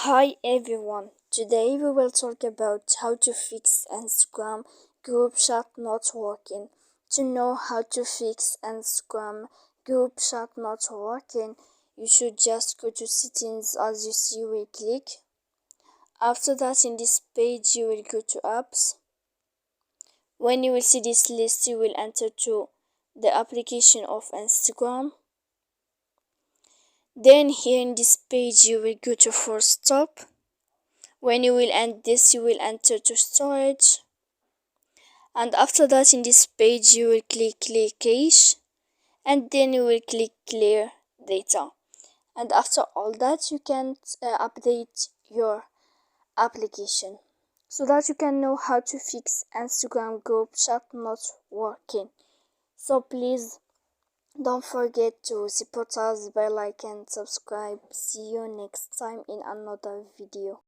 Hi everyone, today we will talk about how to fix Instagram group chat not working. To know how to fix Instagram group chat not working, you should just go to settings. As you see, we click. After that, in this page you will go to apps. When you will see this list, you will enter to the application of Instagram. Then here in this page you will go to force stop. When you will end this, you will enter to storage, and after that in this page you will click clear cache, and then you will click clear data. And after all that, you can update your application so that you can know how to fix Instagram group chat not working. So please don't forget to support us by like and subscribe. See you next time in another video.